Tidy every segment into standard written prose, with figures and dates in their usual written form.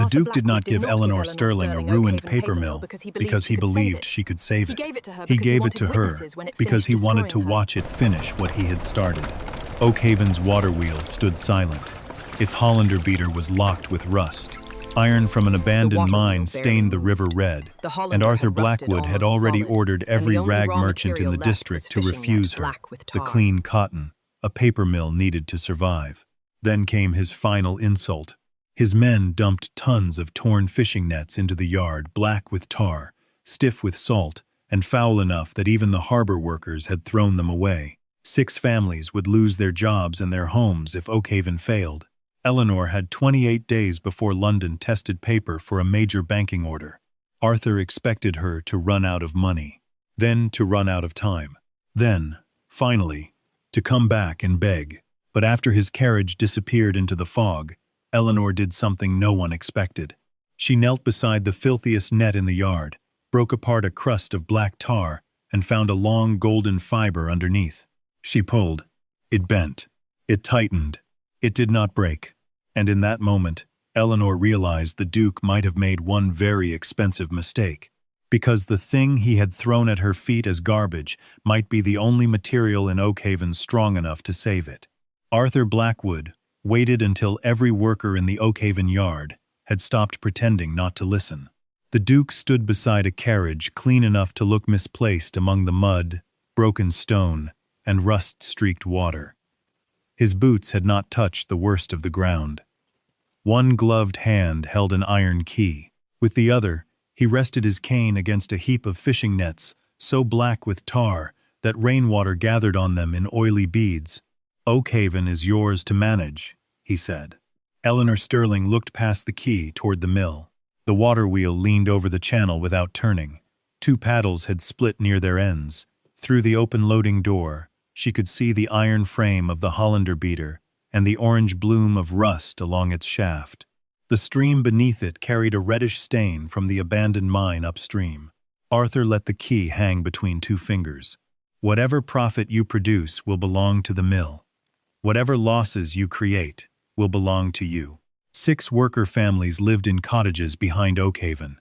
The Arthur Duke did Blackwood not give Eleanor Sterling a ruined paper mill because he believed she could save it. He gave it to her because he wanted to watch it finish what he had started. Oakhaven's waterwheel stood silent. Its Hollander beater was locked with rust. Iron from an abandoned mine stained the river red, and Arthur Blackwood had already ordered every rag merchant in the district to refuse her the clean cotton a paper mill needed to survive. Then came his final insult. His men dumped tons of torn fishing nets into the yard, black with tar, stiff with salt, and foul enough that even the harbor workers had thrown them away. 6 families would lose their jobs and their homes if Oakhaven failed. Eleanor had 28 days before London tested paper for a major banking order. Arthur expected her to run out of money, then to run out of time, then, finally, to come back and beg. But after his carriage disappeared into the fog, Eleanor did something no one expected. She knelt beside the filthiest net in the yard, broke apart a crust of black tar, and found a long golden fiber underneath. She pulled. It bent. It tightened. It did not break. And in that moment, Eleanor realized the Duke might have made one very expensive mistake, because the thing he had thrown at her feet as garbage might be the only material in Oakhaven strong enough to save it. Arthur Blackwood waited until every worker in the Oakhaven yard had stopped pretending not to listen. The Duke stood beside a carriage clean enough to look misplaced among the mud, broken stone, and rust-streaked water. His boots had not touched the worst of the ground. One gloved hand held an iron key. With the other, he rested his cane against a heap of fishing nets so black with tar that rainwater gathered on them in oily beads. "Oakhaven is yours to manage," he said. Eleanor Sterling looked past the key toward the mill. The water wheel leaned over the channel without turning. 2 paddles had split near their ends. Through the open loading door, she could see the iron frame of the Hollander beater and the orange bloom of rust along its shaft. The stream beneath it carried a reddish stain from the abandoned mine upstream. Arthur let the key hang between 2 fingers. "Whatever profit you produce will belong to the mill. Whatever losses you create will belong to you." 6 worker families lived in cottages behind Oakhaven.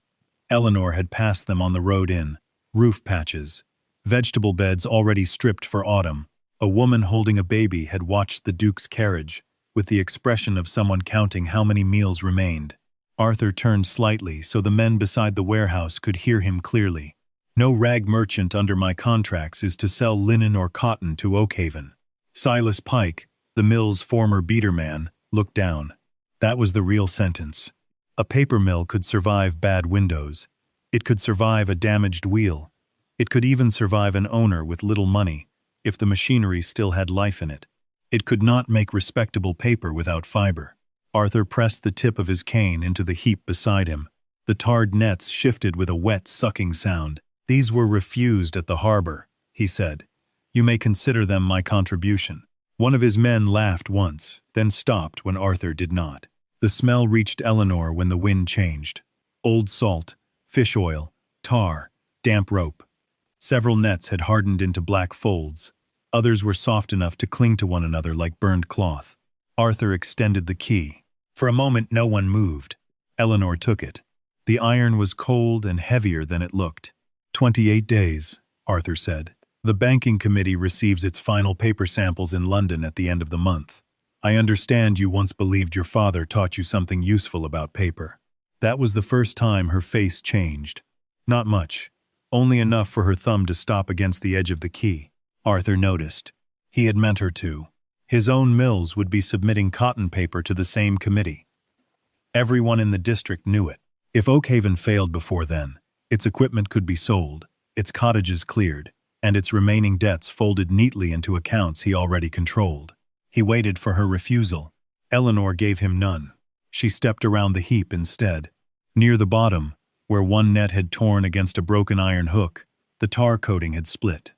Eleanor had passed them on the road in, roof patches, vegetable beds already stripped for autumn. A woman holding a baby had watched the Duke's carriage, with the expression of someone counting how many meals remained. Arthur turned slightly so the men beside the warehouse could hear him clearly. "No rag merchant under my contracts is to sell linen or cotton to Oakhaven." Silas Pike, the mill's former beater man, looked down. That was the real sentence. A paper mill could survive bad windows. It could survive a damaged wheel. It could even survive an owner with little money, if the machinery still had life in it. It could not make respectable paper without fiber. Arthur pressed the tip of his cane into the heap beside him. The tarred nets shifted with a wet, sucking sound. "These were refused at the harbor," he said. "You may consider them my contribution." One of his men laughed once, then stopped when Arthur did not. The smell reached Eleanor when the wind changed. Old salt, fish oil, tar, damp rope. Several nets had hardened into black folds. Others were soft enough to cling to one another like burned cloth. Arthur extended the key. For a moment no one moved. Eleanor took it. The iron was cold and heavier than it looked. 28 days, Arthur said. "The banking committee receives its final paper samples in London at the end of the month. I understand you once believed your father taught you something useful about paper." That was the first time her face changed. Not much, only enough for her thumb to stop against the edge of the key. Arthur noticed. He had meant her to. His own mills would be submitting cotton paper to the same committee. Everyone in the district knew it. If Oakhaven failed before then, its equipment could be sold, its cottages cleared, and its remaining debts folded neatly into accounts he already controlled. He waited for her refusal. Eleanor gave him none. She stepped around the heap instead. Near the bottom, where one net had torn against a broken iron hook, the tar coating had split.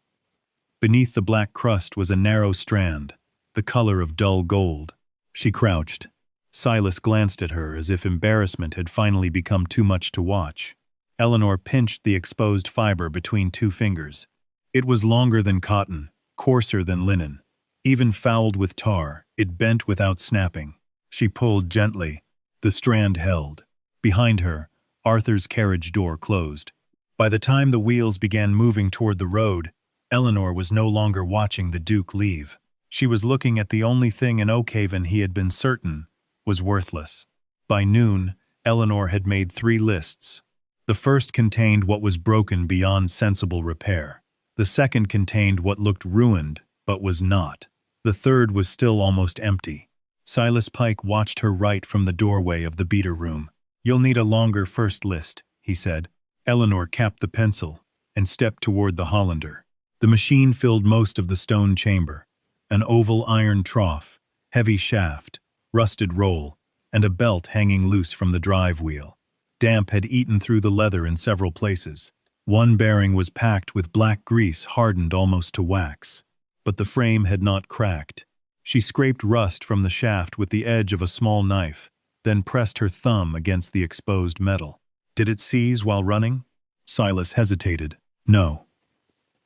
Beneath the black crust was a narrow strand, the color of dull gold. She crouched. Silas glanced at her as if embarrassment had finally become too much to watch. Eleanor pinched the exposed fiber between 2 fingers. It was longer than cotton, coarser than linen. Even fouled with tar, it bent without snapping. She pulled gently. The strand held. Behind her, Arthur's carriage door closed. By the time the wheels began moving toward the road, Eleanor was no longer watching the Duke leave. She was looking at the only thing in Oakhaven he had been certain was worthless. By noon, Eleanor had made 3 lists. The first contained what was broken beyond sensible repair. The second contained what looked ruined, but was not. The third was still almost empty. Silas Pike watched her write from the doorway of the beater room. "You'll need a longer first list," he said. Eleanor capped the pencil and stepped toward the Hollander. The machine filled most of the stone chamber. An oval iron trough, heavy shaft, rusted roll, and a belt hanging loose from the drive wheel. Damp had eaten through the leather in several places. One bearing was packed with black grease hardened almost to wax. But the frame had not cracked. She scraped rust from the shaft with the edge of a small knife, then pressed her thumb against the exposed metal. Did it seize while running? Silas hesitated. No.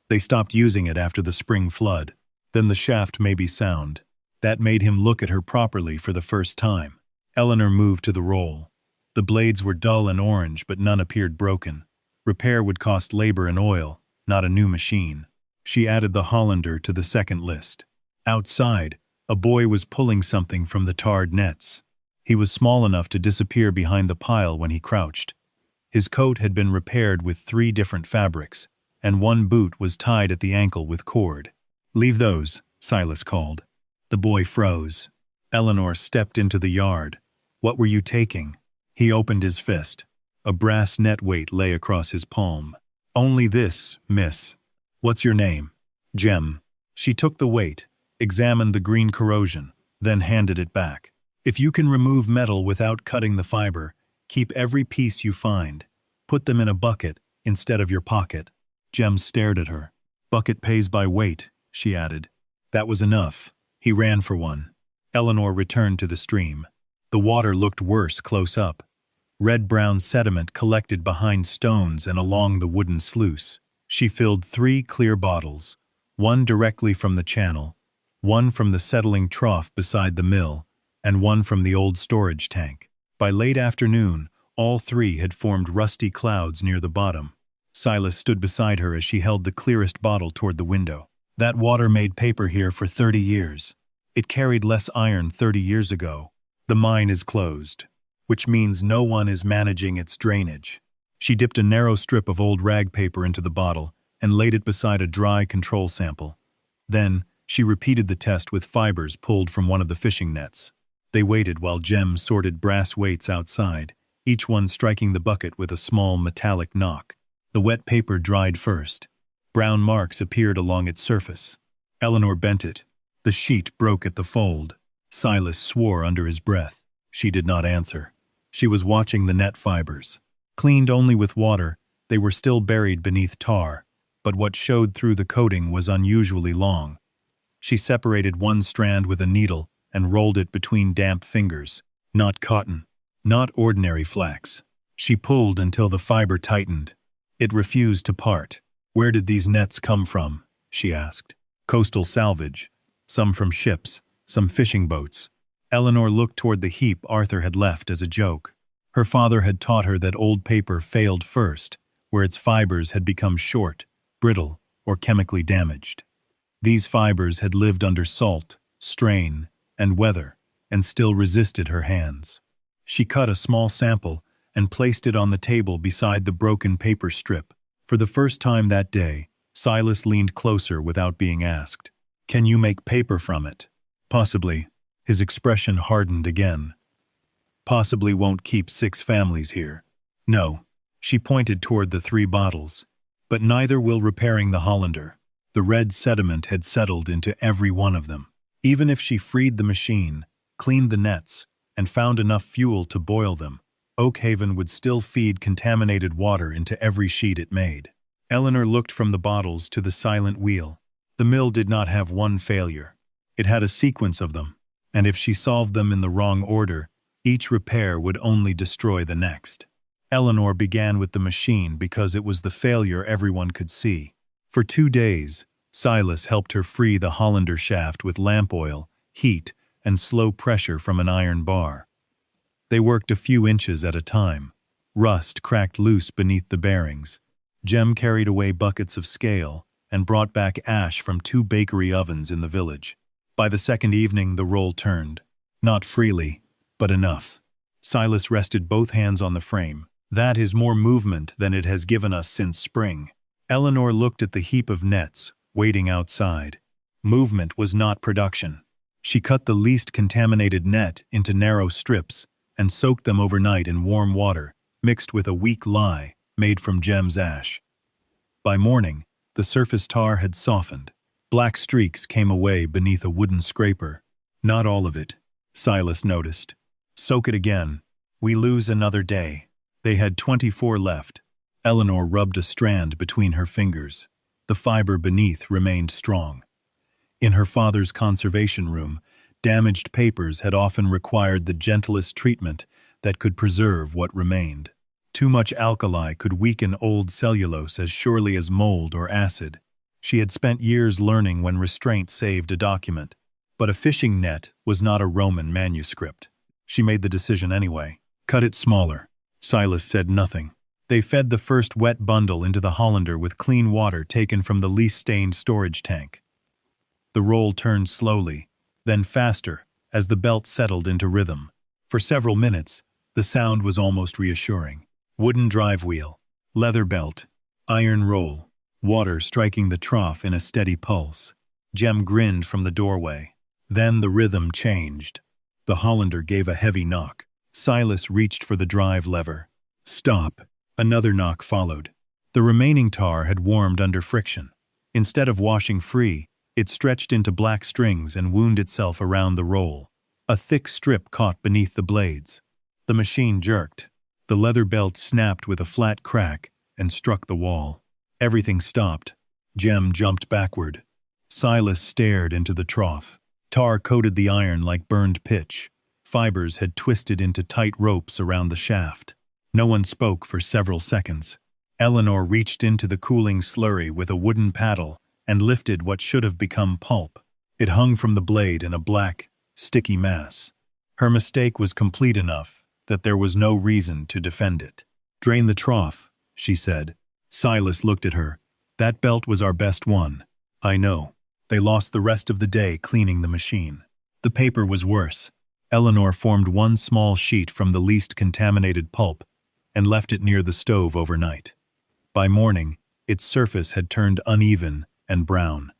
They stopped using it after the spring flood. Then the shaft may be sound. That made him look at her properly for the first time. Eleanor moved to the roll. The blades were dull and orange, but none appeared broken. Repair would cost labor and oil, not a new machine. She added the Hollander to the second list. Outside, a boy was pulling something from the tarred nets. He was small enough to disappear behind the pile when he crouched. His coat had been repaired with 3 different fabrics, and one boot was tied at the ankle with cord. "Leave those," Silas called. The boy froze. Eleanor stepped into the yard. "What were you taking?" He opened his fist. A brass net weight lay across his palm. "Only this, miss." "What's your name?" "Jem." She took the weight, examined the green corrosion, then handed it back. "If you can remove metal without cutting the fiber, keep every piece you find. Put them in a bucket instead of your pocket." Jem stared at her. "Bucket pays by weight," she added. That was enough. He ran for one. Eleanor returned to the stream. The water looked worse close up. Red-brown sediment collected behind stones and along the wooden sluice. She filled 3 clear bottles, one directly from the channel, one from the settling trough beside the mill, and one from the old storage tank. By late afternoon, all 3 had formed rusty clouds near the bottom. Silas stood beside her as she held the clearest bottle toward the window. "That water made paper here for 30 years. It carried less iron 30 years ago. The mine is closed, which means no one is managing its drainage." She dipped a narrow strip of old rag paper into the bottle and laid it beside a dry control sample. Then, she repeated the test with fibers pulled from one of the fishing nets. They waited while Jem sorted brass weights outside, each one striking the bucket with a small metallic knock. The wet paper dried first. Brown marks appeared along its surface. Eleanor bent it. The sheet broke at the fold. Silas swore under his breath. She did not answer. She was watching the net fibers. Cleaned only with water, they were still buried beneath tar, but what showed through the coating was unusually long. She separated one strand with a needle and rolled it between damp fingers. Not cotton. Not ordinary flax. She pulled until the fiber tightened. It refused to part. "Where did these nets come from?" she asked. "Coastal salvage. Some from ships, some fishing boats." Eleanor looked toward the heap Arthur had left as a joke. Her father had taught her that old paper failed first, where its fibers had become short, brittle, or chemically damaged. These fibers had lived under salt, strain, and weather, and still resisted her hands. She cut a small sample and placed it on the table beside the broken paper strip. For the first time that day, Silas leaned closer without being asked. "Can you make paper from it?" "Possibly." His expression hardened again. "Possibly won't keep 6 families here." "No." She pointed toward the 3 bottles. "But neither will repairing the Hollander." The red sediment had settled into every one of them. Even if she freed the machine, cleaned the nets, and found enough fuel to boil them, Oakhaven would still feed contaminated water into every sheet it made. Eleanor looked from the bottles to the silent wheel. The mill did not have one failure. It had a sequence of them, and if she solved them in the wrong order, each repair would only destroy the next. Eleanor began with the machine because it was the failure everyone could see. For 2 days, Silas helped her free the Hollander shaft with lamp oil, heat, and slow pressure from an iron bar. They worked a few inches at a time. Rust cracked loose beneath the bearings. Jem carried away buckets of scale and brought back ash from 2 bakery ovens in the village. By the second evening, the roll turned. Not freely, but enough. Silas rested both hands on the frame. That is more movement than it has given us since spring. Eleanor looked at the heap of nets, waiting outside. Movement was not production. She cut the least contaminated net into narrow strips and soaked them overnight in warm water, mixed with a weak lye made from Jem's ash. By morning, the surface tar had softened. Black streaks came away beneath a wooden scraper. Not all of it, Silas noticed. Soak it again. We lose another day. They had 24 left. Eleanor rubbed a strand between her fingers. The fiber beneath remained strong. In her father's conservation room, damaged papers had often required the gentlest treatment that could preserve what remained. Too much alkali could weaken old cellulose as surely as mold or acid. She had spent years learning when restraint saved a document. But a fishing net was not a Roman manuscript. She made the decision anyway. Cut it smaller. Silas said nothing. They fed the first wet bundle into the Hollander with clean water taken from the least-stained storage tank. The roll turned slowly, then faster, as the belt settled into rhythm. For several minutes, the sound was almost reassuring. Wooden drive wheel, leather belt, iron roll, water striking the trough in a steady pulse. Jem grinned from the doorway. Then the rhythm changed. The Hollander gave a heavy knock. Silas reached for the drive lever. Stop. Another knock followed. The remaining tar had warmed under friction. Instead of washing free, it stretched into black strings and wound itself around the roll. A thick strip caught beneath the blades. The machine jerked. The leather belt snapped with a flat crack and struck the wall. Everything stopped. Jem jumped backward. Silas stared into the trough. Tar coated the iron like burned pitch. Fibers had twisted into tight ropes around the shaft. No one spoke for several seconds. Eleanor reached into the cooling slurry with a wooden paddle and lifted what should have become pulp. It hung from the blade in a black, sticky mass. Her mistake was complete enough that there was no reason to defend it. Drain the trough, she said. Silas looked at her. That belt was our best one. I know. They lost the rest of the day cleaning the machine. The paper was worse. Eleanor formed one small sheet from the least contaminated pulp and left it near the stove overnight. By morning, its surface had turned uneven and brown.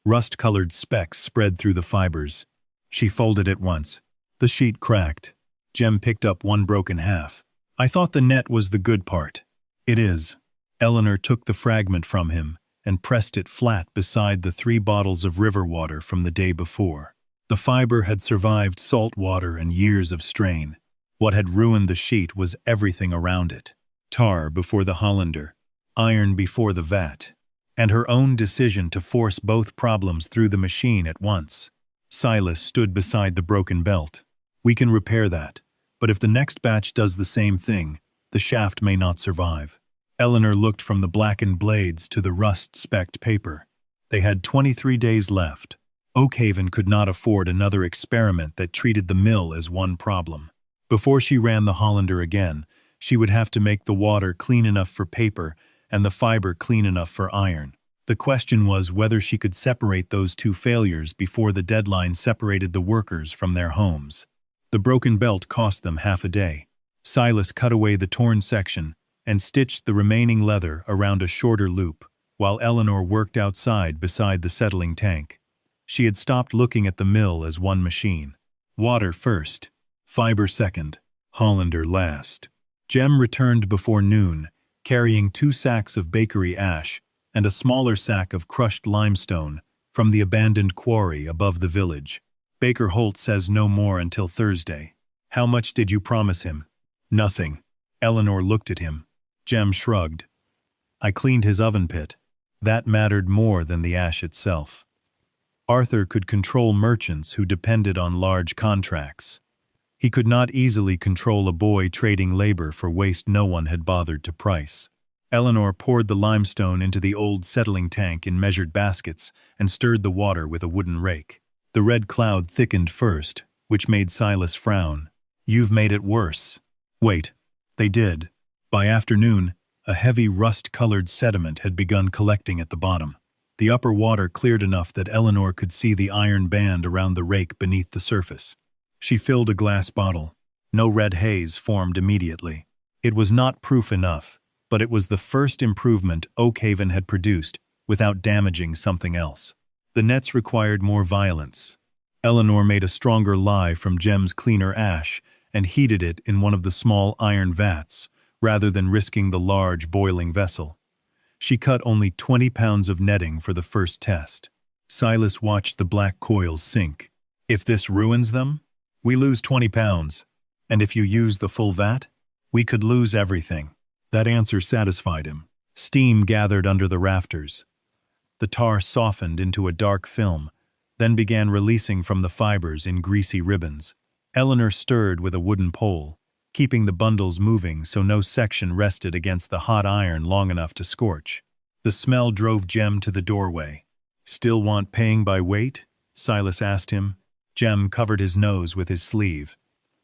Rust-colored specks spread through the fibers. She folded it once. The sheet cracked. Jem picked up one broken half. I thought the net was the good part. It is. Eleanor took the fragment from him and pressed it flat beside the 3 bottles of river water from the day before. The fiber had survived salt water and years of strain. What had ruined the sheet was everything around it. Tar before the Hollander, iron before the vat, and her own decision to force both problems through the machine at once. Silas stood beside the broken belt. We can repair that, but if the next batch does the same thing, the shaft may not survive. Eleanor looked from the blackened blades to the rust-specked paper. They had 23 days left. Oakhaven could not afford another experiment that treated the mill as one problem. Before she ran the Hollander again, she would have to make the water clean enough for paper and the fiber clean enough for iron. The question was whether she could separate those 2 failures before the deadline separated the workers from their homes. The broken belt cost them half a day. Silas cut away the torn section and stitched the remaining leather around a shorter loop, while Eleanor worked outside beside the settling tank. She had stopped looking at the mill as one machine. Water first, fiber second, Hollander last. Jem returned before noon, carrying 2 sacks of bakery ash and a smaller sack of crushed limestone from the abandoned quarry above the village. Baker Holt says no more until Thursday. How much did you promise him? Nothing. Eleanor looked at him. Jem shrugged. I cleaned his oven pit. That mattered more than the ash itself. Arthur could control merchants who depended on large contracts. He could not easily control a boy trading labor for waste no one had bothered to price. Eleanor poured the limestone into the old settling tank in measured baskets and stirred the water with a wooden rake. The red cloud thickened first, which made Silas frown. You've made it worse. Wait, they did. By afternoon, a heavy rust-colored sediment had begun collecting at the bottom. The upper water cleared enough that Eleanor could see the iron band around the rake beneath the surface. She filled a glass bottle. No red haze formed immediately. It was not proof enough, but it was the first improvement Oakhaven had produced without damaging something else. The nets required more violence. Eleanor made a stronger lye from Jem's cleaner ash and heated it in one of the small iron vats, rather than risking the large boiling vessel. She cut only 20 pounds of netting for the first test. Silas watched the black coils sink. If this ruins them, we lose 20 pounds. And if you use the full vat, we could lose everything. That answer satisfied him. Steam gathered under the rafters. The tar softened into a dark film, then began releasing from the fibers in greasy ribbons. Eleanor stirred with a wooden pole, keeping the bundles moving so no section rested against the hot iron long enough to scorch. The smell drove Jem to the doorway. "Still want paying by weight?" Silas asked him. Jem covered his nose with his sleeve.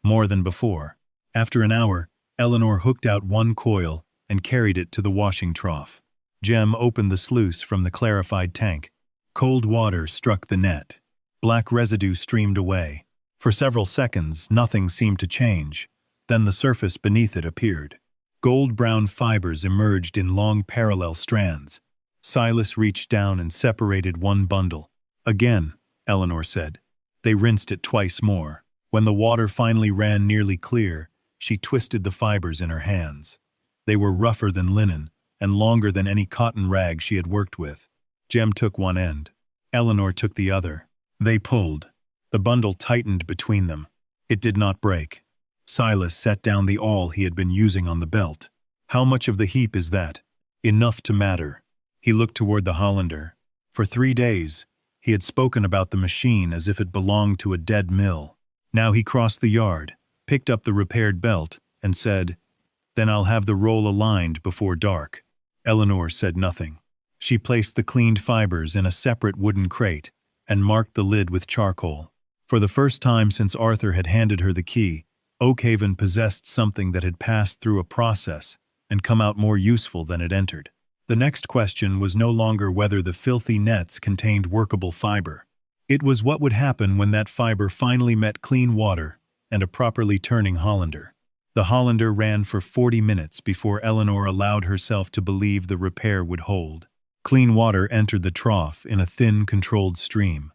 More than before. After an hour, Eleanor hooked out one coil and carried it to the washing trough. Jem opened the sluice from the clarified tank. Cold water struck the net. Black residue streamed away. For several seconds, nothing seemed to change. Then the surface beneath it appeared. Gold-brown fibers emerged in long parallel strands. Silas reached down and separated one bundle. "Again," Eleanor said. They rinsed it twice more. When the water finally ran nearly clear, she twisted the fibers in her hands. They were rougher than linen and longer than any cotton rag she had worked with. Jem took one end. Eleanor took the other. They pulled. The bundle tightened between them. It did not break. Silas set down the awl he had been using on the belt. "How much of the heap is that?" "Enough to matter." He looked toward the Hollander. For 3 days, he had spoken about the machine as if it belonged to a dead mill. Now he crossed the yard, picked up the repaired belt, and said, "Then I'll have the roll aligned before dark." Eleanor said nothing. She placed the cleaned fibers in a separate wooden crate and marked the lid with charcoal. For the first time since Arthur had handed her the key, Oakhaven possessed something that had passed through a process and come out more useful than it entered. The next question was no longer whether the filthy nets contained workable fiber. It was what would happen when that fiber finally met clean water and a properly turning Hollander. The Hollander ran for 40 minutes before Eleanor allowed herself to believe the repair would hold. Clean water entered the trough in a thin, controlled stream.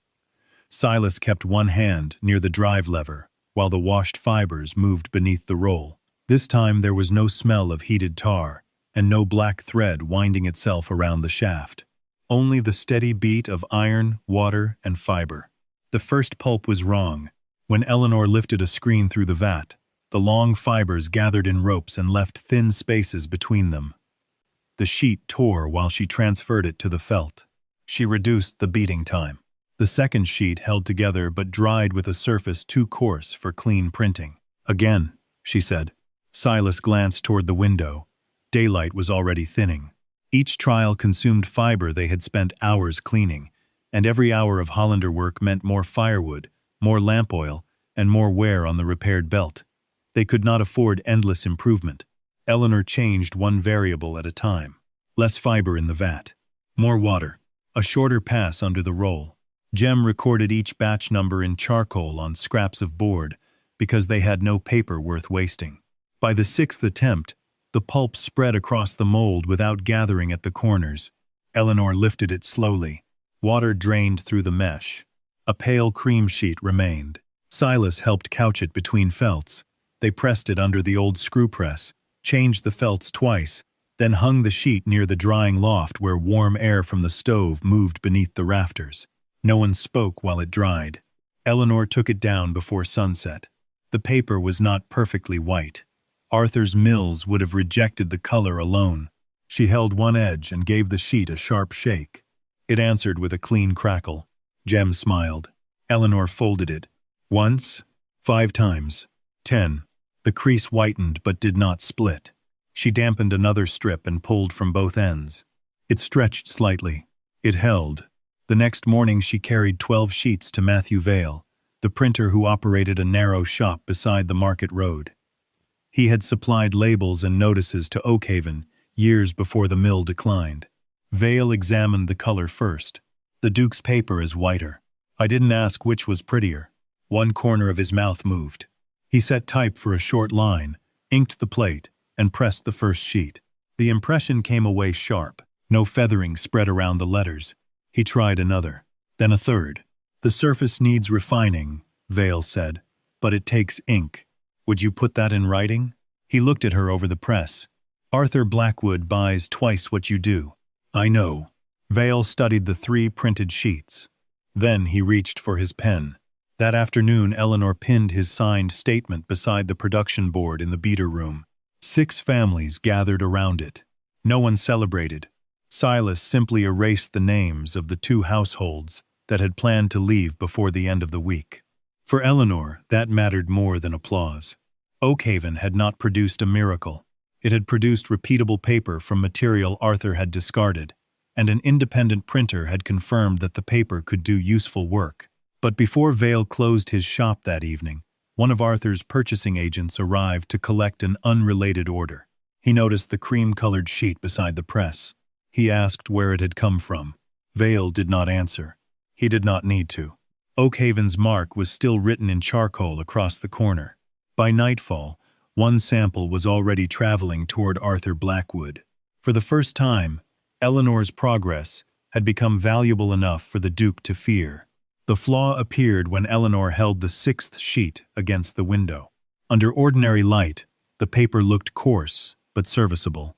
Silas kept one hand near the drive lever, while the washed fibers moved beneath the roll. This time there was no smell of heated tar, and no black thread winding itself around the shaft. Only the steady beat of iron, water, and fiber. The first pulp was wrong. When Eleanor lifted a screen through the vat, the long fibers gathered in ropes and left thin spaces between them. The sheet tore while she transferred it to the felt. She reduced the beating time. The second sheet held together but dried with a surface too coarse for clean printing. "Again," she said. Silas glanced toward the window. Daylight was already thinning. Each trial consumed fiber they had spent hours cleaning, and every hour of Hollander work meant more firewood, more lamp oil, and more wear on the repaired belt. They could not afford endless improvement. Eleanor changed one variable at a time. Less fiber in the vat. More water. A shorter pass under the roll. Jem recorded each batch number in charcoal on scraps of board because they had no paper worth wasting. By the 6th attempt, the pulp spread across the mold without gathering at the corners. Eleanor lifted it slowly. Water drained through the mesh. A pale cream sheet remained. Silas helped couch it between felts. They pressed it under the old screw press, changed the felts twice, then hung the sheet near the drying loft where warm air from the stove moved beneath the rafters. No one spoke while it dried. Eleanor took it down before sunset. The paper was not perfectly white. Arthur's mills would have rejected the color alone. She held one edge and gave the sheet a sharp shake. It answered with a clean crackle. Jem smiled. Eleanor folded it. Once, 5 times, 10. The crease whitened but did not split. She dampened another strip and pulled from both ends. It stretched slightly. It held. The next morning she carried 12 sheets to Matthew Vale, the printer who operated a narrow shop beside the market road. He had supplied labels and notices to Oakhaven years before the mill declined. Vale examined the color first. The Duke's paper is whiter. I didn't ask which was prettier. One corner of his mouth moved. He set type for a short line, inked the plate, and pressed the first sheet. The impression came away sharp. No feathering spread around the letters. He tried another, then a third. The surface needs refining, Vale said, but it takes ink. Would you put that in writing? He looked at her over the press. Arthur Blackwood buys twice what you do. I know. Vale studied the 3 printed sheets. Then he reached for his pen. That afternoon, Eleanor pinned his signed statement beside the production board in the beater room. 6 families gathered around it. No one celebrated. Silas simply erased the names of the 2 households that had planned to leave before the end of the week. For Eleanor, that mattered more than applause. Oakhaven had not produced a miracle. It had produced repeatable paper from material Arthur had discarded, and an independent printer had confirmed that the paper could do useful work. But before Vale closed his shop that evening, one of Arthur's purchasing agents arrived to collect an unrelated order. He noticed the cream-colored sheet beside the press. He asked where it had come from. Vale did not answer. He did not need to. Oakhaven's mark was still written in charcoal across the corner. By nightfall, one sample was already traveling toward Arthur Blackwood. For the first time, Eleanor's progress had become valuable enough for the Duke to fear. The flaw appeared when Eleanor held the 6th sheet against the window. Under ordinary light, the paper looked coarse but serviceable.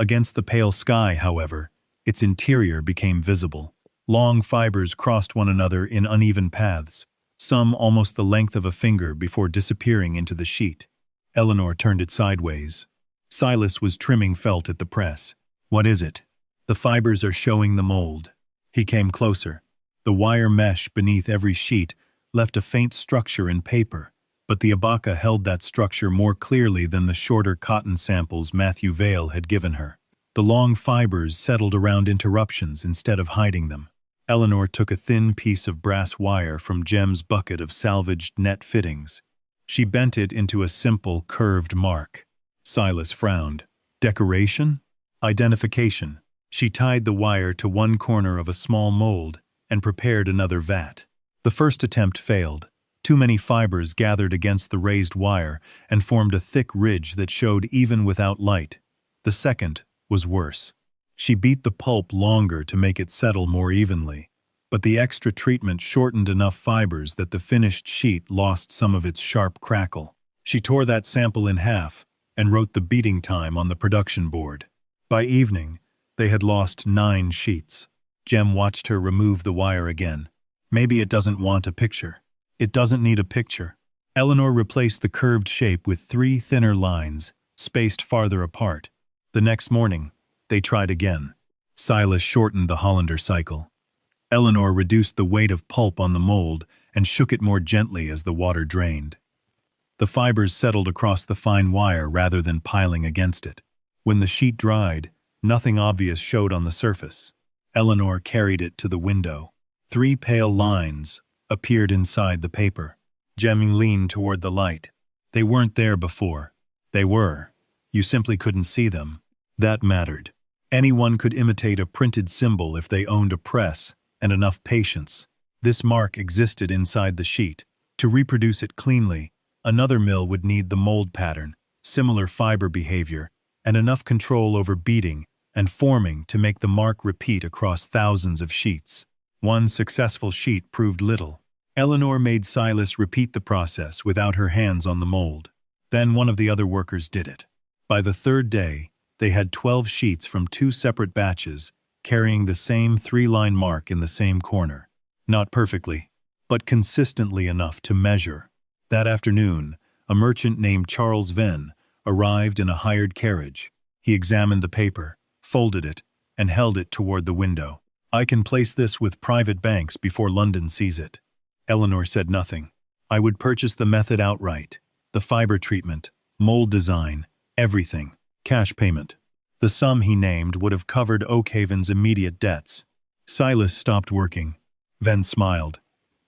Against the pale sky, however, its interior became visible. Long fibers crossed one another in uneven paths, some almost the length of a finger before disappearing into the sheet. Eleanor turned it sideways. Silas was trimming felt at the press. What is it? The fibers are showing the mold. He came closer. The wire mesh beneath every sheet left a faint structure in paper, but the abaca held that structure more clearly than the shorter cotton samples Matthew Vale had given her. The long fibers settled around interruptions instead of hiding them. Eleanor took a thin piece of brass wire from Jem's bucket of salvaged net fittings. She bent it into a simple, curved mark. Silas frowned. Decoration? Identification. She tied the wire to one corner of a small mold and prepared another vat. The first attempt failed. Too many fibers gathered against the raised wire and formed a thick ridge that showed even without light. The second was worse. She beat the pulp longer to make it settle more evenly, but the extra treatment shortened enough fibers that the finished sheet lost some of its sharp crackle. She tore that sample in half and wrote the beating time on the production board. By evening, they had lost 9 sheets. Jem watched her remove the wire again. Maybe it doesn't want a picture. It doesn't need a picture. Eleanor replaced the curved shape with 3 thinner lines, spaced farther apart. The next morning, they tried again. Silas shortened the Hollander cycle. Eleanor reduced the weight of pulp on the mold and shook it more gently as the water drained. The fibers settled across the fine wire rather than piling against it. When the sheet dried, nothing obvious showed on the surface. Eleanor carried it to the window. 3 pale lines appeared inside the paper. Jem leaned toward the light. They weren't there before. They were. You simply couldn't see them. That mattered. Anyone could imitate a printed symbol if they owned a press and enough patience. This mark existed inside the sheet. To reproduce it cleanly, another mill would need the mold pattern, similar fiber behavior, and enough control over beating and forming to make the mark repeat across thousands of sheets. One successful sheet proved little. Eleanor made Silas repeat the process without her hands on the mold. Then one of the other workers did it. By the 3rd day, they had 12 sheets from 2 separate batches, carrying the same 3-line mark in the same corner. Not perfectly, but consistently enough to measure. That afternoon, a merchant named Charles Venn arrived in a hired carriage. He examined the paper, folded it, and held it toward the window. I can place this with private banks before London sees it. Eleanor said nothing. I would purchase the method outright. The fiber treatment, mold design, everything. Cash payment. The sum he named would have covered Oakhaven's immediate debts. Silas stopped working. Venn smiled.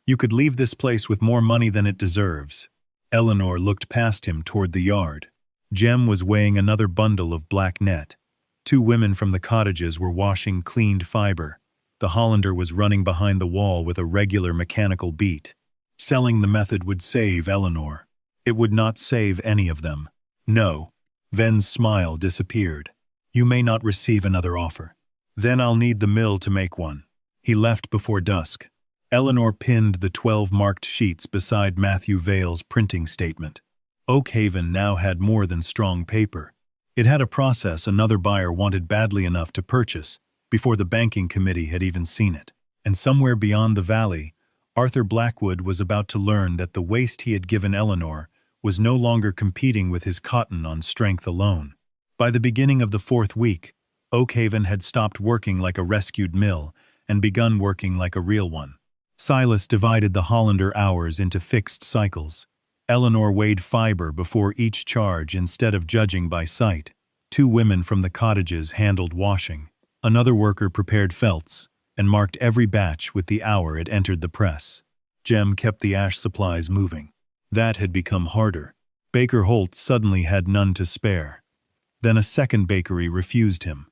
You could leave this place with more money than it deserves. Eleanor looked past him toward the yard. Jem was weighing another bundle of black net. Two women from the cottages were washing cleaned fiber. The Hollander was running behind the wall with a regular mechanical beat. Selling the method would save Eleanor. It would not save any of them. No. Ven's smile disappeared. You may not receive another offer. Then I'll need the mill to make one. He left before dusk. Eleanor pinned the 12 marked sheets beside Matthew Vale's printing statement. Oakhaven now had more than strong paper. It had a process another buyer wanted badly enough to purchase before the banking committee had even seen it. And somewhere beyond the valley, Arthur Blackwood was about to learn that the waste he had given Eleanor was no longer competing with his cotton on strength alone. By the beginning of the 4th week, Oakhaven had stopped working like a rescued mill and begun working like a real one. Silas divided the Hollander hours into fixed cycles. Eleanor weighed fiber before each charge instead of judging by sight. 2 women from the cottages handled washing. Another worker prepared felts and marked every batch with the hour it entered the press. Jem kept the ash supplies moving. That had become harder. Baker Holt suddenly had none to spare. Then a second bakery refused him.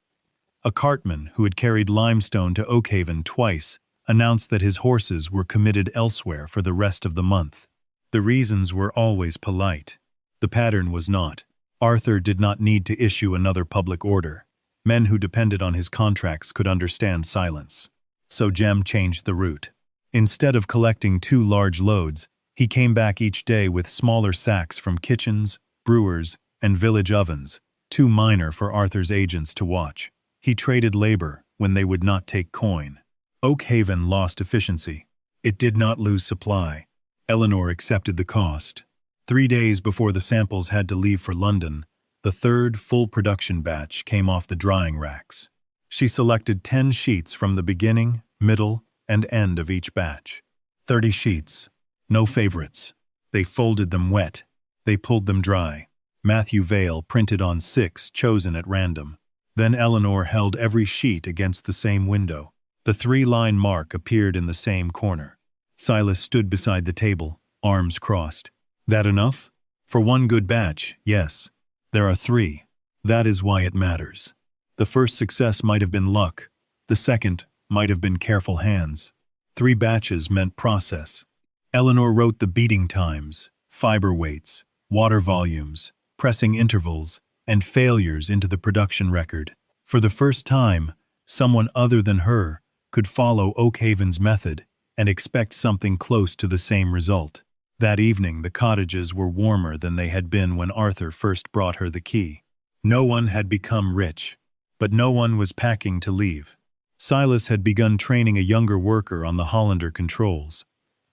A cartman who had carried limestone to Oakhaven twice announced that his horses were committed elsewhere for the rest of the month. The reasons were always polite. The pattern was not. Arthur did not need to issue another public order. Men who depended on his contracts could understand silence. So Jem changed the route. Instead of collecting 2 large loads, he came back each day with smaller sacks from kitchens, brewers, and village ovens, too minor for Arthur's agents to watch. He traded labor when they would not take coin. Oakhaven lost efficiency. It did not lose supply. Eleanor accepted the cost. 3 days before the samples had to leave for London, the 3rd full production batch came off the drying racks. She selected 10 sheets from the beginning, middle, and end of each batch. 30 sheets. No favorites. They folded them wet. They pulled them dry. Matthew Vale printed on 6 chosen at random. Then Eleanor held every sheet against the same window. The 3-line mark appeared in the same corner. Silas stood beside the table, arms crossed. That enough? For one good batch, yes. There are 3. That is why it matters. The first success might have been luck. The second might have been careful hands. 3 batches meant process. Eleanor wrote the beating times, fiber weights, water volumes, pressing intervals, and failures into the production record. For the first time, someone other than her could follow Oakhaven's method and expect something close to the same result. That evening, the cottages were warmer than they had been when Arthur first brought her the key. No one had become rich, but no one was packing to leave. Silas had begun training a younger worker on the Hollander controls.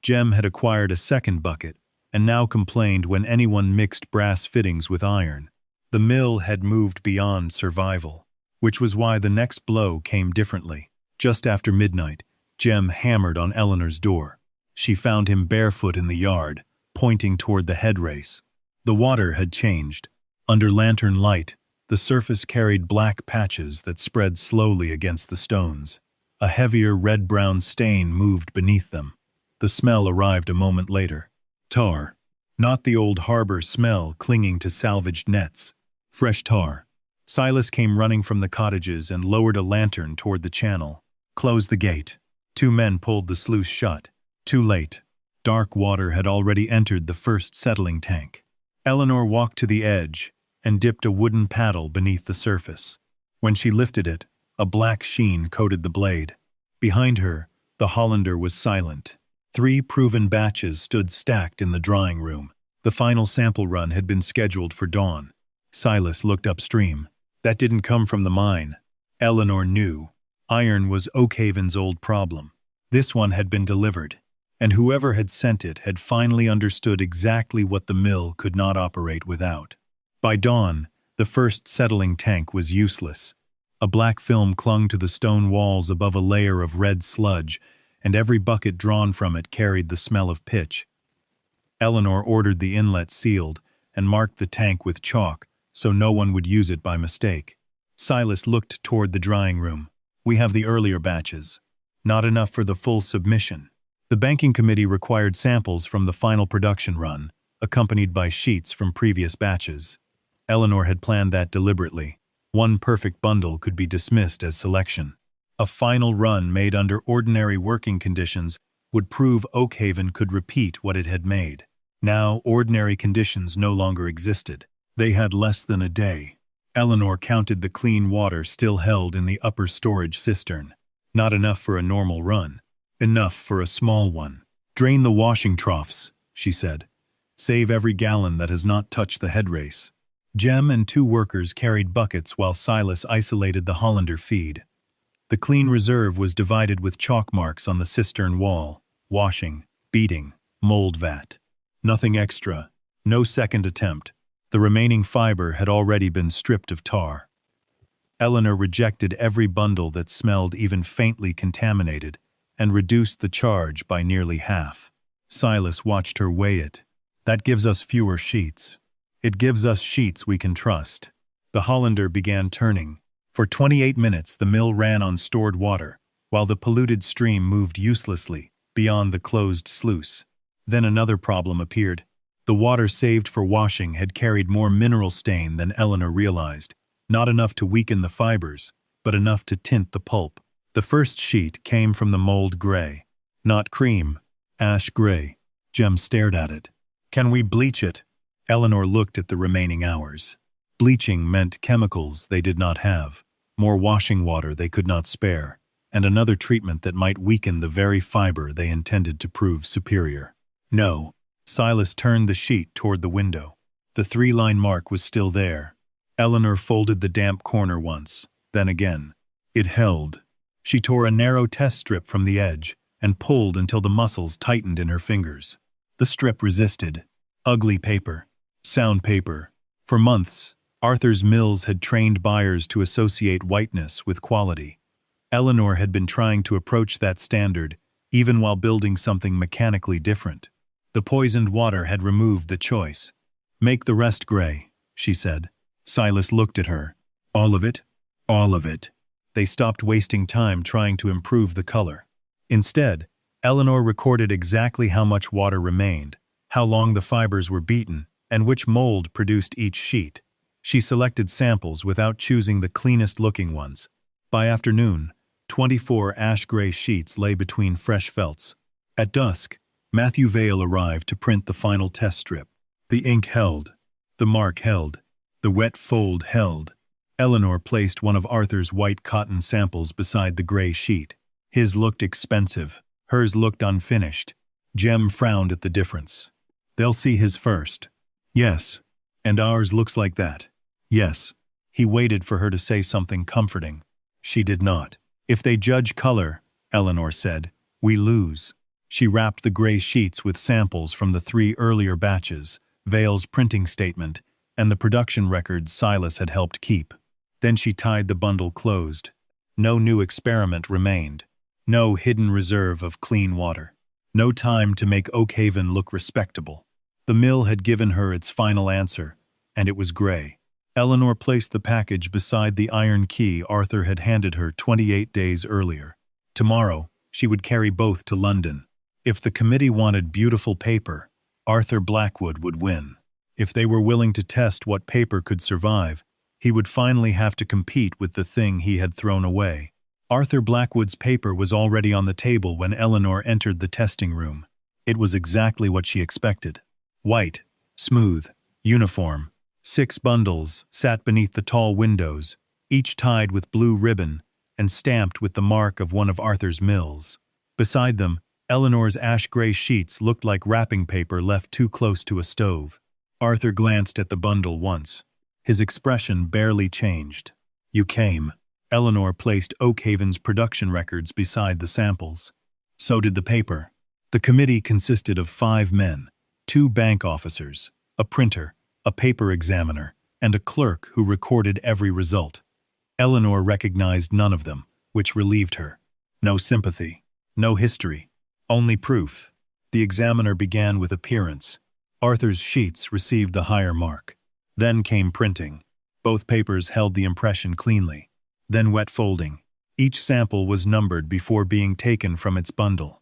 Jem had acquired a second bucket and now complained when anyone mixed brass fittings with iron. The mill had moved beyond survival, which was why the next blow came differently. Just after midnight, Jem hammered on Eleanor's door. She found him barefoot in the yard, pointing toward the head race. The water had changed. Under lantern light, the surface carried black patches that spread slowly against the stones. A heavier red-brown stain moved beneath them. The smell arrived a moment later. Tar. Not the old harbor smell clinging to salvaged nets. Fresh tar. Silas came running from the cottages and lowered a lantern toward the channel. Close the gate. 2 men pulled the sluice shut. Too late. Dark water had already entered the first settling tank. Eleanor walked to the edge and dipped a wooden paddle beneath the surface. When she lifted it, a black sheen coated the blade. Behind her, the Hollander was silent. 3 proven batches stood stacked in the drying room. The final sample run had been scheduled for dawn. Silas looked upstream. That didn't come from the mine. Eleanor knew. Iron was Oakhaven's old problem. This one had been delivered, and whoever had sent it had finally understood exactly what the mill could not operate without. By dawn, the first settling tank was useless. A black film clung to the stone walls above a layer of red sludge, and every bucket drawn from it carried the smell of pitch. Eleanor ordered the inlet sealed and marked the tank with chalk so no one would use it by mistake. Silas looked toward the drying room. We have the earlier batches. Not enough for the full submission. The banking committee required samples from the final production run, accompanied by sheets from previous batches. Eleanor had planned that deliberately. One perfect bundle could be dismissed as selection. A final run made under ordinary working conditions would prove Oakhaven could repeat what it had made. Now, ordinary conditions no longer existed. They had less than a day. Eleanor counted the clean water still held in the upper storage cistern. Not enough for a normal run. Enough for a small one. "Drain the washing troughs," she said. "Save every gallon that has not touched the headrace." Jem and 2 workers carried buckets while Silas isolated the Hollander feed. The clean reserve was divided with chalk marks on the cistern wall. Washing, beating, mold vat. Nothing extra. No second attempt. The remaining fiber had already been stripped of tar. Eleanor rejected every bundle that smelled even faintly contaminated and reduced the charge by nearly half. Silas watched her weigh it. "That gives us fewer sheets. It gives us sheets we can trust." The Hollander began turning. For 28 minutes the mill ran on stored water, while the polluted stream moved uselessly beyond the closed sluice. Then another problem appeared. The water saved for washing had carried more mineral stain than Eleanor realized. Not enough to weaken the fibers, but enough to tint the pulp. The first sheet came from the mold gray. Not cream, ash gray. Jem stared at it. "Can we bleach it?" Eleanor looked at the remaining hours. Bleaching meant chemicals they did not have, more washing water they could not spare, and another treatment that might weaken the very fiber they intended to prove superior. No. Silas turned the sheet toward the window. The 3-line mark was still there. Eleanor folded the damp corner once, then again. It held. She tore a narrow test strip from the edge and pulled until the muscles tightened in her fingers. The strip resisted. Ugly paper. Sound paper. For months, Arthur's Mills had trained buyers to associate whiteness with quality. Eleanor had been trying to approach that standard, even while building something mechanically different. The poisoned water had removed the choice. "Make the rest gray," she said. Silas looked at her. "All of it?" "All of it." They stopped wasting time trying to improve the color. Instead, Eleanor recorded exactly how much water remained, how long the fibers were beaten, and which mold produced each sheet. She selected samples without choosing the cleanest-looking ones. By afternoon, 24 ash-gray sheets lay between fresh felts. At dusk, Matthew Vale arrived to print the final test strip. The ink held. The mark held. The wet fold held. Eleanor placed one of Arthur's white cotton samples beside the gray sheet. His looked expensive. Hers looked unfinished. Jem frowned at the difference. "They'll see his first." "Yes. And ours looks like that." "Yes." He waited for her to say something comforting. She did not. "If they judge color," Eleanor said, "we lose." She wrapped the gray sheets with samples from the 3 earlier batches, Vale's printing statement, and the production records Silas had helped keep. Then she tied the bundle closed. No new experiment remained. No hidden reserve of clean water. No time to make Oakhaven look respectable. The mill had given her its final answer, and it was gray. Eleanor placed the package beside the iron key Arthur had handed her 28 days earlier. Tomorrow, she would carry both to London. If the committee wanted beautiful paper, Arthur Blackwood would win. If they were willing to test what paper could survive, he would finally have to compete with the thing he had thrown away. Arthur Blackwood's paper was already on the table when Eleanor entered the testing room. It was exactly what she expected. White, smooth, uniform. 6 bundles sat beneath the tall windows, each tied with blue ribbon and stamped with the mark of one of Arthur's mills. Beside them, Eleanor's ash-gray sheets looked like wrapping paper left too close to a stove. Arthur glanced at the bundle once. His expression barely changed. "You came." Eleanor placed Oakhaven's production records beside the samples. So did the paper. The committee consisted of 5 men, 2 bank officers, a printer, a paper examiner, and a clerk who recorded every result. Eleanor recognized none of them, which relieved her. No sympathy, no history, only proof. The examiner began with appearance. Arthur's sheets received the higher mark. Then came printing. Both papers held the impression cleanly. Then wet folding. Each sample was numbered before being taken from its bundle.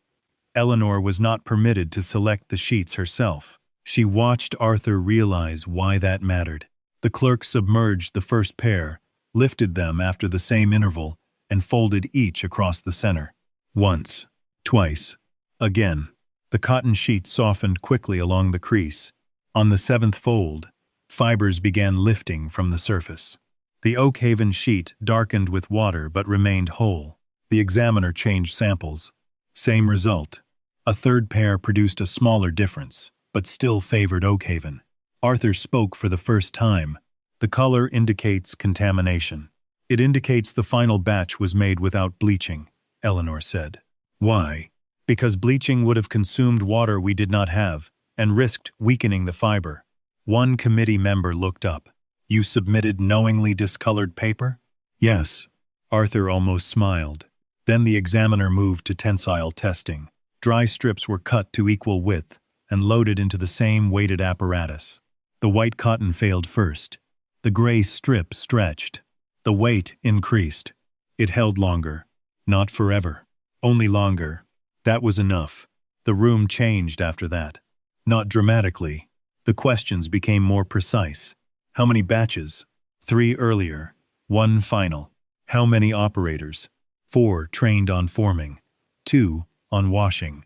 Eleanor was not permitted to select the sheets herself. She watched Arthur realize why that mattered. The clerk submerged the first pair, lifted them after the same interval, and folded each across the center. Once, twice, again. The cotton sheet softened quickly along the crease. On the seventh fold, fibers began lifting from the surface. The Oakhaven sheet darkened with water but remained whole. The examiner changed samples. Same result. A third pair produced a smaller difference, but still favored Oakhaven. Arthur spoke for the first time. The color indicates contamination. It indicates the final batch was made without bleaching, Eleanor said. Why? Because bleaching would have consumed water we did not have, and risked weakening the fiber. One committee member looked up. You submitted knowingly discolored paper? Yes. Arthur almost smiled. Then the examiner moved to tensile testing. Dry strips were cut to equal width and loaded into the same weighted apparatus. The white cotton failed first. The gray strip stretched. The weight increased. It held longer. Not forever. Only longer. That was enough. The room changed after that. Not dramatically. The questions became more precise. How many batches? 3 earlier. 1 final. How many operators? 4 trained on forming. 2 on washing.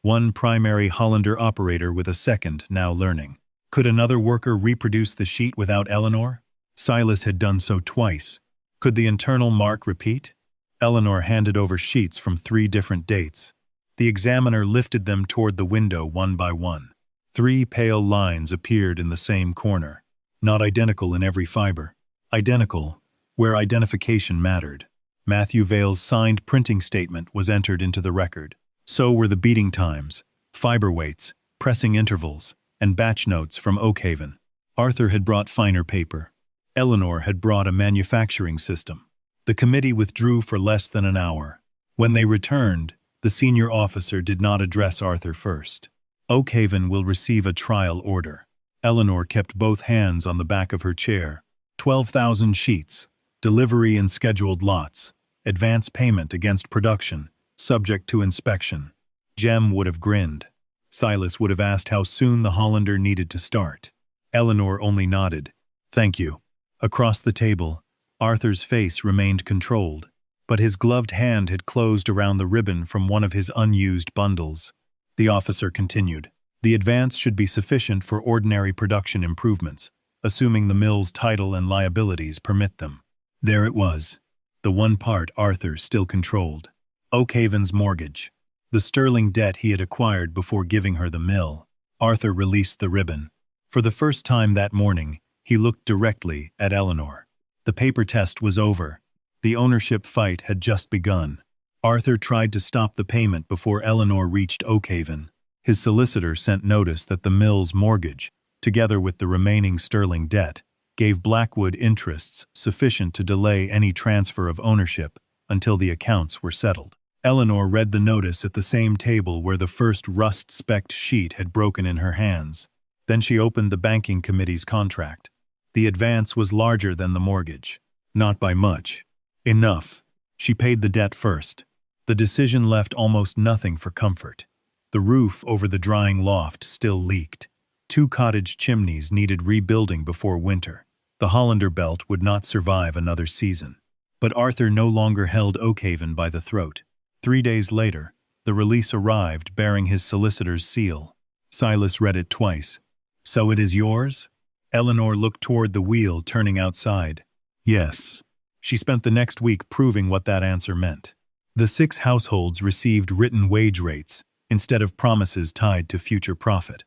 1 primary Hollander operator with a second now learning. Could another worker reproduce the sheet without Eleanor? Silas had done so twice. Could the internal mark repeat? Eleanor handed over sheets from 3 different dates. The examiner lifted them toward the window one by one. 3 pale lines appeared in the same corner. Not identical in every fiber. Identical where identification mattered. Matthew Vale's signed printing statement was entered into the record. So were the beating times, fiber weights, pressing intervals, and batch notes from Oakhaven. Arthur had brought finer paper. Eleanor had brought a manufacturing system. The committee withdrew for less than an hour. When they returned, the senior officer did not address Arthur first. Oakhaven will receive a trial order. Eleanor kept both hands on the back of her chair. 12,000 sheets, delivery in scheduled lots, advance payment against production, subject to inspection. Jem would have grinned. Silas would have asked how soon the Hollander needed to start. Eleanor only nodded. Thank you. Across the table, Arthur's face remained controlled, but his gloved hand had closed around the ribbon from one of his unused bundles. The officer continued. The advance should be sufficient for ordinary production improvements, assuming the mill's title and liabilities permit them. There it was, the one part Arthur still controlled. Oakhaven's mortgage, the sterling debt he had acquired before giving her the mill. Arthur released the ribbon. For the first time that morning, he looked directly at Eleanor. The paper test was over. The ownership fight had just begun. Arthur tried to stop the payment before Eleanor reached Oakhaven. His solicitor sent notice that the mill's mortgage, together with the remaining sterling debt, gave Blackwood interests sufficient to delay any transfer of ownership until the accounts were settled. Eleanor read the notice at the same table where the first rust-specked sheet had broken in her hands. Then she opened the banking committee's contract. The advance was larger than the mortgage. Not by much. Enough. She paid the debt first. The decision left almost nothing for comfort. The roof over the drying loft still leaked. 2 cottage chimneys needed rebuilding before winter. The Hollander belt would not survive another season. But Arthur no longer held Oakhaven by the throat. 3 days later, the release arrived bearing his solicitor's seal. Silas read it twice. So it is yours? Eleanor looked toward the wheel turning outside. Yes. She spent the next week proving what that answer meant. The 6 households received written wage rates instead of promises tied to future profit.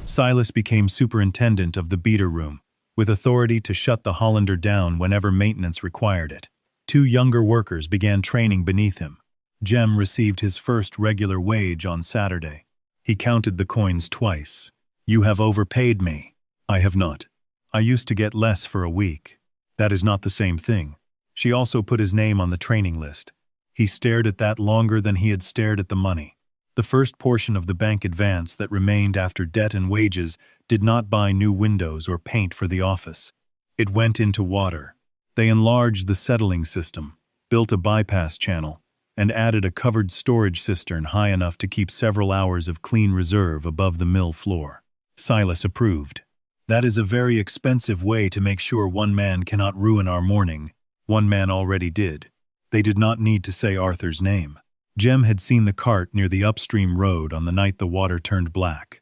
Silas became superintendent of the beater room, with authority to shut the Hollander down whenever maintenance required it. 2 younger workers began training beneath him. Jem received his first regular wage on Saturday. He counted the coins twice. You have overpaid me. I have not. I used to get less for a week. That is not the same thing. She also put his name on the training list. He stared at that longer than he had stared at the money. The first portion of the bank advance that remained after debt and wages did not buy new windows or paint for the office. It went into water. They enlarged the settling system, built a bypass channel, and added a covered storage cistern high enough to keep several hours of clean reserve above the mill floor. Silas approved. That is a very expensive way to make sure one man cannot ruin our morning. One man already did. They did not need to say Arthur's name. Jem had seen the cart near the upstream road on the night the water turned black.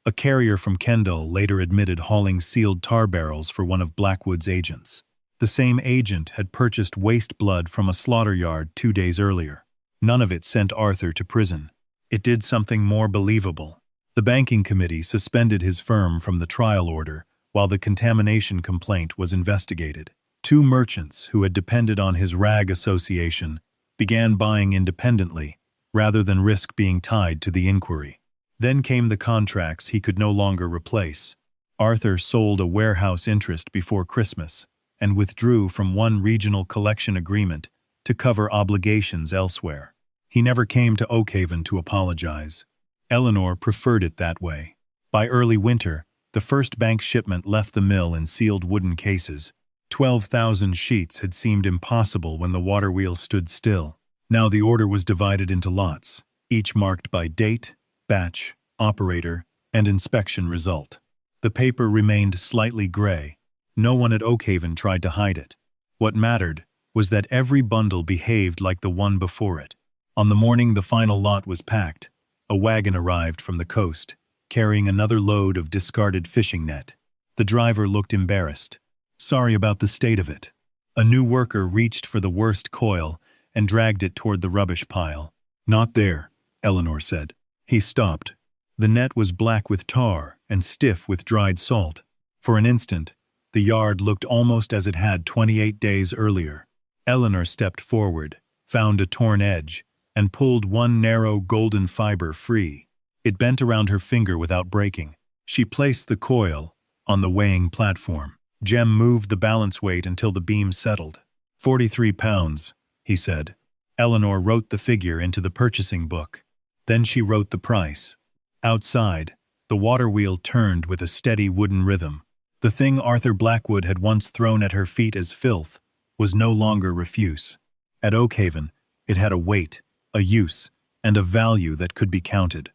A carrier from Kendall later admitted hauling sealed tar barrels for one of Blackwood's agents. The same agent had purchased waste blood from a slaughter yard 2 days earlier. None of it sent Arthur to prison. It did something more believable. The banking committee suspended his firm from the trial order while the contamination complaint was investigated. 2 merchants who had depended on his rag association began buying independently rather than risk being tied to the inquiry. Then came the contracts he could no longer replace. Arthur sold a warehouse interest before Christmas and withdrew from one regional collection agreement to cover obligations elsewhere. He never came to Oakhaven to apologize. Eleanor preferred it that way. By early winter, the first bank shipment left the mill in sealed wooden cases. 12,000 sheets had seemed impossible when the waterwheel stood still. Now the order was divided into lots, each marked by date, batch, operator, and inspection result. The paper remained slightly gray. No one at Oakhaven tried to hide it. What mattered was that every bundle behaved like the one before it. On the morning the final lot was packed, a wagon arrived from the coast, carrying another load of discarded fishing net. The driver looked embarrassed. Sorry about the state of it. A new worker reached for the worst coil and dragged it toward the rubbish pile. Not there, Eleanor said. He stopped. The net was black with tar and stiff with dried salt. For an instant, the yard looked almost as it had 28 days earlier. Eleanor stepped forward, found a torn edge, and pulled one narrow golden fiber free. It bent around her finger without breaking. She placed the coil on the weighing platform. Jem moved the balance weight until the beam settled. 43 pounds, he said. Eleanor wrote the figure into the purchasing book. Then she wrote the price. Outside, the water wheel turned with a steady wooden rhythm. The thing Arthur Blackwood had once thrown at her feet as filth was no longer refuse. At Oakhaven, it had a weight, a use, and a value that could be counted.